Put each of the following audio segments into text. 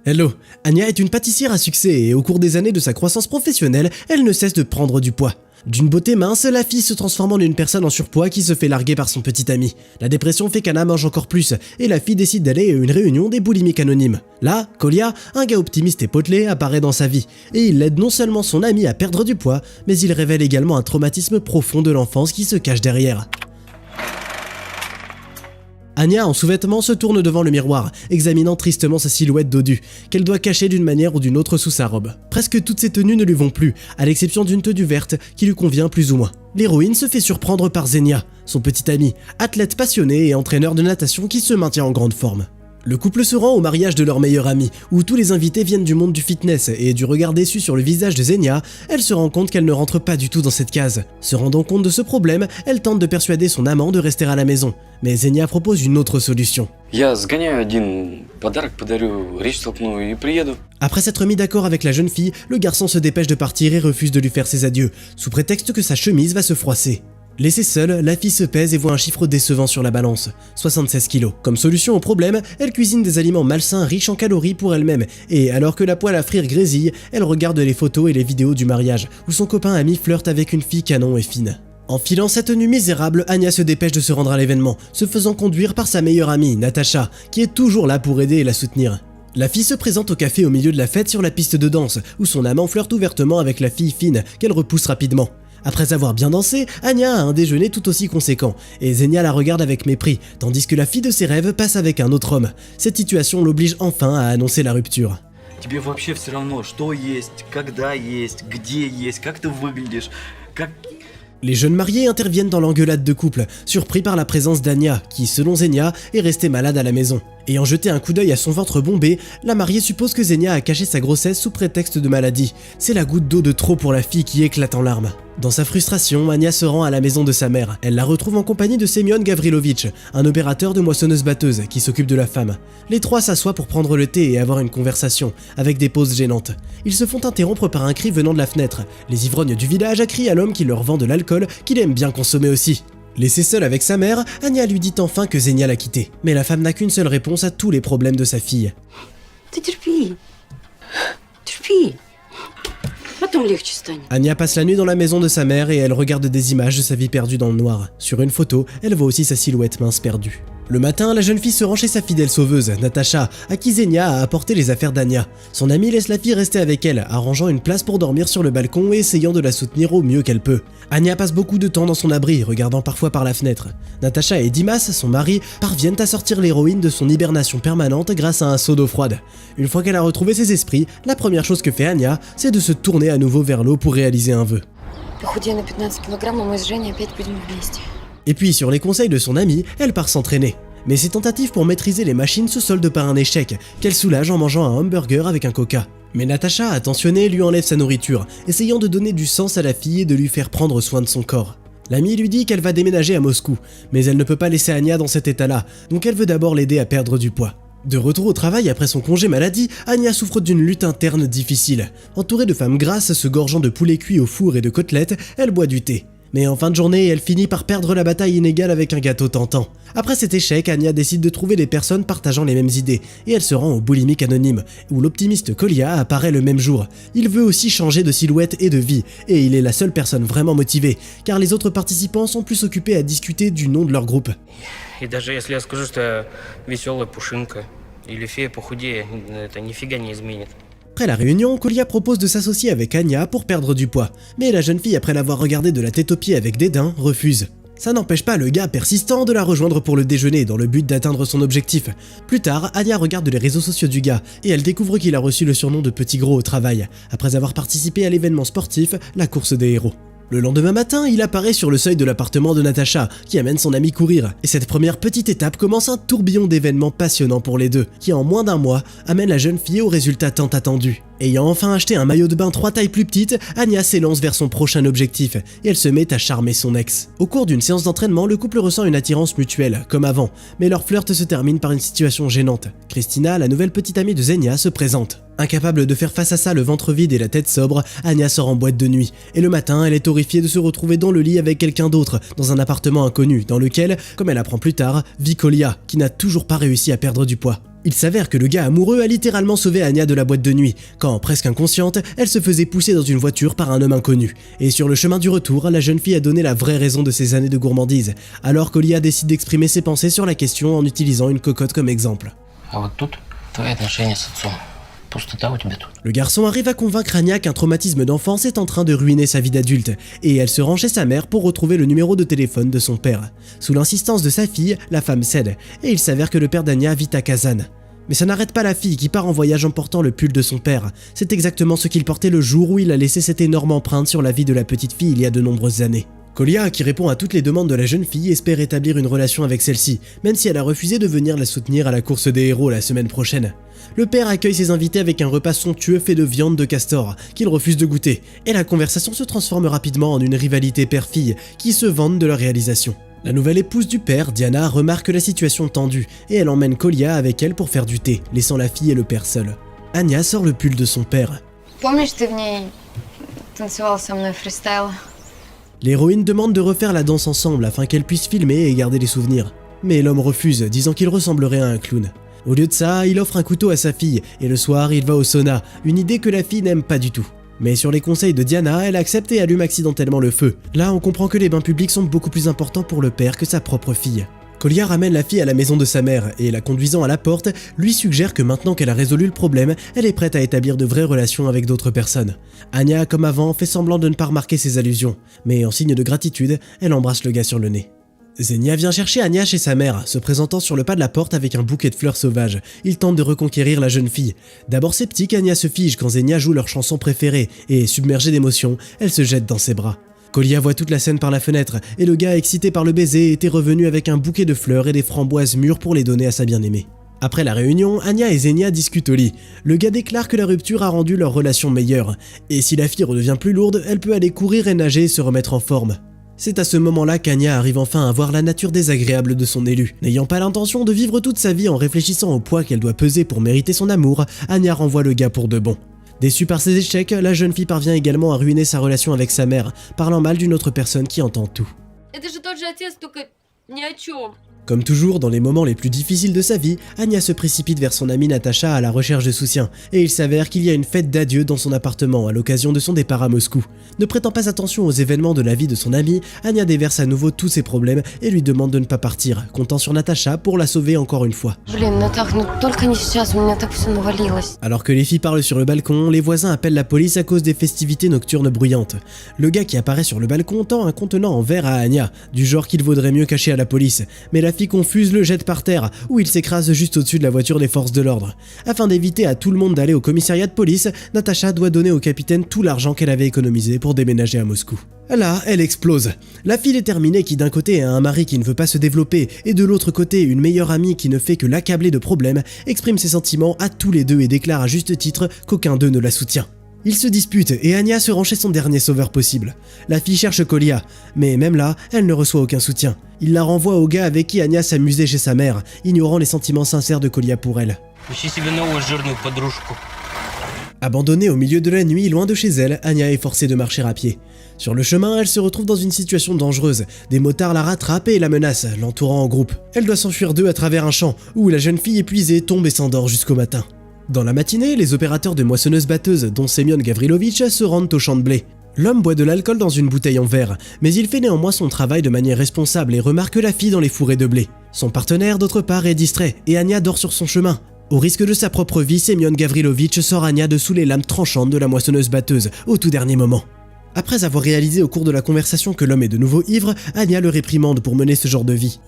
Hello, Anya est une pâtissière à succès et au cours des années de sa croissance professionnelle, elle ne cesse de prendre du poids. D'une beauté mince, la fille se transforme en une personne en surpoids qui se fait larguer par son petit ami. La dépression fait qu'Anna mange encore plus et la fille décide d'aller à une réunion des boulimiques anonymes. Là, Kolya, un gars optimiste et potelé, apparaît dans sa vie et il aide non seulement son ami à perdre du poids, mais il révèle également un traumatisme profond de l'enfance qui se cache derrière. Anya, en sous-vêtements, se tourne devant le miroir, examinant tristement sa silhouette dodue, qu'elle doit cacher d'une manière ou d'une autre sous sa robe. Presque toutes ses tenues ne lui vont plus, à l'exception d'une tenue verte qui lui convient plus ou moins. L'héroïne se fait surprendre par Xenia, son petit ami, athlète passionné et entraîneur de natation qui se maintient en grande forme. Le couple se rend au mariage de leur meilleur ami, où tous les invités viennent du monde du fitness et du regard déçu sur le visage de Xenia, elle se rend compte qu'elle ne rentre pas du tout dans cette case. Se rendant compte de ce problème, elle tente de persuader son amant de rester à la maison, mais Xenia propose une autre solution. Я сгоняю один подарок, подарю, речь толкну и приеду. Après s'être mis d'accord avec la jeune fille, le garçon se dépêche de partir et refuse de lui faire ses adieux, sous prétexte que sa chemise va se froisser. Laissée seule, la fille se pèse et voit un chiffre décevant sur la balance, 76 kilos. Comme solution au problème, elle cuisine des aliments malsains riches en calories pour elle-même, et alors que la poêle à frire grésille, elle regarde les photos et les vidéos du mariage, où son copain ami flirte avec une fille canon et fine. Enfilant sa tenue misérable, Anya se dépêche de se rendre à l'événement, se faisant conduire par sa meilleure amie, Natasha, qui est toujours là pour aider et la soutenir. La fille se présente au café au milieu de la fête sur la piste de danse, où son amant flirte ouvertement avec la fille fine, qu'elle repousse rapidement. Après avoir bien dansé, Anya a un déjeuner tout aussi conséquent, et Xenia la regarde avec mépris, tandis que la fille de ses rêves passe avec un autre homme. Cette situation l'oblige enfin à annoncer la rupture. Тебе вообще все равно, что есть, когда есть, где есть, как ты выглядишь, как... Les jeunes mariés interviennent dans l'engueulade de couple, surpris par la présence d'Anya, qui, selon Xenia, est restée malade à la maison. Ayant jeté un coup d'œil à son ventre bombé, la mariée suppose que Xenia a caché sa grossesse sous prétexte de maladie. C'est la goutte d'eau de trop pour la fille qui éclate en larmes. Dans sa frustration, Anya se rend à la maison de sa mère. Elle la retrouve en compagnie de Semyon Gavrilovitch, un opérateur de moissonneuse-batteuse qui s'occupe de la femme. Les trois s'assoient pour prendre le thé et avoir une conversation, avec des pauses gênantes. Ils se font interrompre par un cri venant de la fenêtre. Les ivrognes du village crient à l'homme qui leur vend de l'alcool qu'il aime bien consommer aussi. Laissée seule avec sa mère, Anya lui dit enfin que Xenia l'a quittée. Mais la femme n'a qu'une seule réponse à tous les problèmes de sa fille. Anya passe la nuit dans la maison de sa mère et elle regarde des images de sa vie perdue dans le noir. Sur une photo, elle voit aussi sa silhouette mince perdue. Le matin, la jeune fille se rend chez sa fidèle sauveuse, Natasha, à qui Xenia a apporté les affaires d'Anya. Son amie laisse la fille rester avec elle, arrangeant une place pour dormir sur le balcon et essayant de la soutenir au mieux qu'elle peut. Anya passe beaucoup de temps dans son abri, regardant parfois par la fenêtre. Natasha et Dimas, son mari, parviennent à sortir l'héroïne de son hibernation permanente grâce à un seau d'eau froide. Une fois qu'elle a retrouvé ses esprits, la première chose que fait Anya, c'est de se tourner à nouveau vers l'eau pour réaliser un vœu. Et puis, sur les conseils de son ami, elle part s'entraîner. Mais ses tentatives pour maîtriser les machines se soldent par un échec, qu'elle soulage en mangeant un hamburger avec un coca. Mais Natasha, attentionnée, lui enlève sa nourriture, essayant de donner du sens à la fille et de lui faire prendre soin de son corps. L'amie lui dit qu'elle va déménager à Moscou, mais elle ne peut pas laisser Anya dans cet état-là, donc elle veut d'abord l'aider à perdre du poids. De retour au travail après son congé maladie, Anya souffre d'une lutte interne difficile. Entourée de femmes grasses se gorgeant de poulet cuit au four et de côtelettes, elle boit du thé. Mais en fin de journée, elle finit par perdre la bataille inégale avec un gâteau tentant. Après cet échec, Anya décide de trouver des personnes partageant les mêmes idées, et elle se rend au boulimique anonyme, où l'optimiste Kolya apparaît le même jour. Il veut aussi changer de silhouette et de vie, et il est la seule personne vraiment motivée, car les autres participants sont plus occupés à discuter du nom de leur groupe. И даже если я скажу, что я веселая пушинка или фея похудее, это нифига не изменит. Après la réunion, Kolya propose de s'associer avec Anya pour perdre du poids, mais la jeune fille, après l'avoir regardée de la tête aux pieds avec dédain, refuse. Ça n'empêche pas le gars persistant de la rejoindre pour le déjeuner dans le but d'atteindre son objectif. Plus tard, Anya regarde les réseaux sociaux du gars et elle découvre qu'il a reçu le surnom de Petit Gros au travail, après avoir participé à l'événement sportif, la course des héros. Le lendemain matin, il apparaît sur le seuil de l'appartement de Natasha, qui amène son ami courir. Et cette première petite étape commence un tourbillon d'événements passionnants pour les deux, qui en moins d'un mois amène la jeune fille au résultat tant attendu. Ayant enfin acheté un maillot de bain 3 tailles plus petites, Anya s'élance vers son prochain objectif, et elle se met à charmer son ex. Au cours d'une séance d'entraînement, le couple ressent une attirance mutuelle, comme avant, mais leur flirt se termine par une situation gênante. Christina, la nouvelle petite amie de Xenia, se présente. Incapable de faire face à ça le ventre vide et la tête sobre, Anya sort en boîte de nuit, et le matin, elle est horrifiée de se retrouver dans le lit avec quelqu'un d'autre, dans un appartement inconnu, dans lequel, comme elle apprend plus tard, vit Kolya, qui n'a toujours pas réussi à perdre du poids. Il s'avère que le gars amoureux a littéralement sauvé Anya de la boîte de nuit, quand, presque inconsciente, elle se faisait pousser dans une voiture par un homme inconnu. Et sur le chemin du retour, la jeune fille a donné la vraie raison de ses années de gourmandise, alors qu'Olia décide d'exprimer ses pensées sur la question en utilisant une cocotte comme exemple. А вот тут твои отношения с отцом. Пустота у тебя тут. Le garçon arrive à convaincre Anya qu'un traumatisme d'enfance est en train de ruiner sa vie d'adulte, et elle se rend chez sa mère pour retrouver le numéro de téléphone de son père. Sous l'insistance de sa fille, la femme cède, et il s'avère que le père d'Anya vit à Kazan. Mais ça n'arrête pas la fille qui part en voyage en portant le pull de son père. C'est exactement ce qu'il portait le jour où il a laissé cette énorme empreinte sur la vie de la petite fille il y a de nombreuses années. Kolia, qui répond à toutes les demandes de la jeune fille, espère établir une relation avec celle-ci, même si elle a refusé de venir la soutenir à la course des héros la semaine prochaine. Le père accueille ses invités avec un repas somptueux fait de viande de castor, qu'il refuse de goûter, et la conversation se transforme rapidement en une rivalité père-fille qui se vante de leur réalisation. La nouvelle épouse du père, Diana, remarque la situation tendue, et elle emmène Kolia avec elle pour faire du thé, laissant la fille et le père seuls. Anya sort le pull de son père. Помнишь, ты в ней танцевал со мной фристайл? L'héroïne demande de refaire la danse ensemble afin qu'elle puisse filmer et garder les souvenirs. Mais l'homme refuse, disant qu'il ressemblerait à un clown. Au lieu de ça, il offre un couteau à sa fille, et le soir, il va au sauna, une idée que la fille n'aime pas du tout. Mais sur les conseils de Diana, elle accepte et allume accidentellement le feu. Là, on comprend que les bains publics sont beaucoup plus importants pour le père que sa propre fille. Kolia ramène la fille à la maison de sa mère, et la conduisant à la porte, lui suggère que maintenant qu'elle a résolu le problème, elle est prête à établir de vraies relations avec d'autres personnes. Anya, comme avant, fait semblant de ne pas remarquer ses allusions, mais en signe de gratitude, elle embrasse le gars sur le nez. Zenia vient chercher Anya chez sa mère, se présentant sur le pas de la porte avec un bouquet de fleurs sauvages. Il tente de reconquérir la jeune fille. D'abord sceptique, Anya se fige quand Zenia joue leur chanson préférée, et submergée d'émotion, elle se jette dans ses bras. Kolia voit toute la scène par la fenêtre, et le gars excité par le baiser était revenu avec un bouquet de fleurs et des framboises mûres pour les donner à sa bien-aimée. Après la réunion, Anya et Zenia discutent au lit. Le gars déclare que la rupture a rendu leur relation meilleure, et si la fille redevient plus lourde, elle peut aller courir et nager et se remettre en forme. C'est à ce moment-là qu'Anya arrive enfin à voir la nature désagréable de son élu. N'ayant pas l'intention de vivre toute sa vie en réfléchissant au poids qu'elle doit peser pour mériter son amour, Anya renvoie le gars pour de bon. Déçue par ses échecs, la jeune fille parvient également à ruiner sa relation avec sa mère, parlant mal d'une autre personne qui entend tout. Это же тот же отец, только ни о чем. Comme toujours, dans les moments les plus difficiles de sa vie, Anya se précipite vers son amie Natacha à la recherche de soutien, et il s'avère qu'il y a une fête d'adieu dans son appartement à l'occasion de son départ à Moscou. Ne prêtant pas attention aux événements de la vie de son amie, Anya déverse à nouveau tous ses problèmes et lui demande de ne pas partir, comptant sur Natacha pour la sauver encore une fois. Блин, Натах, ну только не сейчас, у меня так все навалилось. Alors que les filles parlent sur le balcon, les voisins appellent la police à cause des festivités nocturnes bruyantes. Le gars qui apparaît sur le balcon tend un contenant en verre à Anya, du genre qu'il vaudrait mieux cacher à la police, mais la fille confuse le jette par terre, où il s'écrase juste au-dessus de la voiture des forces de l'ordre. Afin d'éviter à tout le monde d'aller au commissariat de police, Natacha doit donner au capitaine tout l'argent qu'elle avait économisé pour déménager à Moscou. Là, elle explose. La fille déterminée qui d'un côté a un mari qui ne veut pas se développer et de l'autre côté une meilleure amie qui ne fait que l'accabler de problèmes, exprime ses sentiments à tous les deux et déclare à juste titre qu'aucun d'eux ne la soutient. Ils se disputent et Anya se rend chez son dernier sauveur possible. La fille cherche Kolia, mais même là, elle ne reçoit aucun soutien. Il la renvoie au gars avec qui Anya s'amusait chez sa mère, ignorant les sentiments sincères de Kolia pour elle. Ищи себе новую жирную подружку. Abandonnée au milieu de la nuit, loin de chez elle, Anya est forcée de marcher à pied. Sur le chemin, elle se retrouve dans une situation dangereuse. Des motards la rattrapent et la menacent, l'entourant en groupe. Elle doit s'enfuir d'eux à travers un champ, où la jeune fille épuisée tombe et s'endort jusqu'au matin. Dans la matinée, les opérateurs de moissonneuse-batteuse, dont Semyon Gavrilovitch, se rendent au champ de blé. L'homme boit de l'alcool dans une bouteille en verre, mais il fait néanmoins son travail de manière responsable et remarque la fille dans les fourrés de blé. Son partenaire, d'autre part, est distrait, et Anya dort sur son chemin. Au risque de sa propre vie, Semyon Gavrilovitch sort Anya de sous les lames tranchantes de la moissonneuse-batteuse, au tout dernier moment. Après avoir réalisé au cours de la conversation que l'homme est de nouveau ivre, Anya le réprimande pour mener ce genre de vie.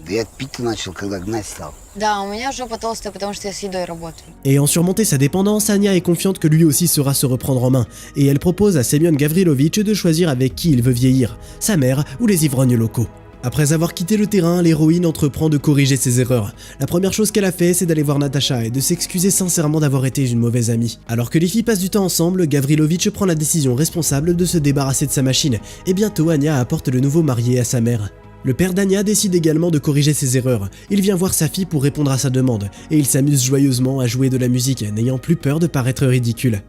Да, у меня жопа толстая, потому что я с едой работаю. Ayant surmonté sa dépendance, Anya est confiante que lui aussi saura se reprendre en main, et elle propose à Semyon Gavrilovitch de choisir avec qui il veut vieillir, sa mère ou les ivrognes locaux. Après avoir quitté le terrain, l'héroïne entreprend de corriger ses erreurs. La première chose qu'elle a fait, c'est d'aller voir Natacha et de s'excuser sincèrement d'avoir été une mauvaise amie. Alors que les filles passent du temps ensemble, Gavrilovitch prend la décision responsable de se débarrasser de sa machine, et bientôt Anya apporte le nouveau marié à sa mère. Le père d'Anya décide également de corriger ses erreurs. Il vient voir sa fille pour répondre à sa demande, et il s'amuse joyeusement à jouer de la musique, n'ayant plus peur de paraître ridicule.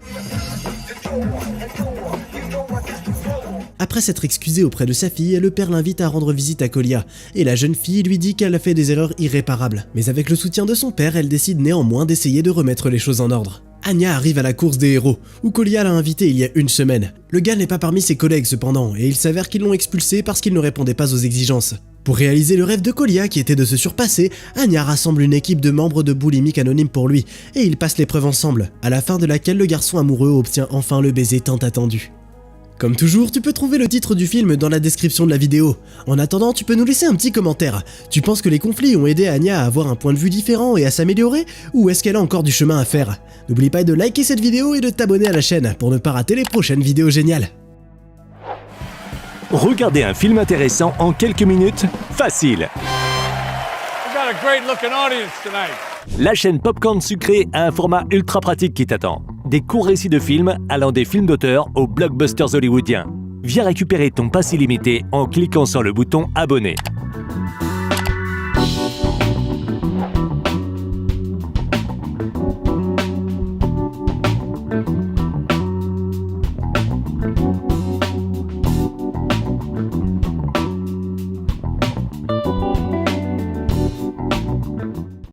Après Après s'être excusée auprès de sa fille, le père l'invite à rendre visite à Kolya, et la jeune fille lui dit qu'elle a fait des erreurs irréparables. Mais avec le soutien de son père, elle décide néanmoins d'essayer de remettre les choses en ordre. Anya arrive à la course des héros, où Kolya l'a invité il y a une semaine. Le gars n'est pas parmi ses collègues cependant, et il s'avère qu'ils l'ont expulsé parce qu'il ne répondait pas aux exigences. Pour réaliser le rêve de Kolya qui était de se surpasser, Anya rassemble une équipe de membres de boulimiques anonymes pour lui, et ils passent l'épreuve ensemble, à la fin de laquelle le garçon amoureux obtient enfin le baiser tant attendu. Comme toujours, tu peux trouver le titre du film dans la description de la vidéo. En attendant, tu peux nous laisser un petit commentaire. Tu penses que les conflits ont aidé Anya à avoir un point de vue différent et à s'améliorer, ou est-ce qu'elle a encore du chemin à faire? N'oublie pas de liker cette vidéo et de t'abonner à la chaîne pour ne pas rater les prochaines vidéos géniales. Regardez un film intéressant en quelques minutes, facile. La chaîne Popcorn Sucré a un format ultra pratique qui t'attend. Des courts récits de films allant des films d'auteur aux blockbusters hollywoodiens. Viens récupérer ton pass illimité en cliquant sur le bouton abonner.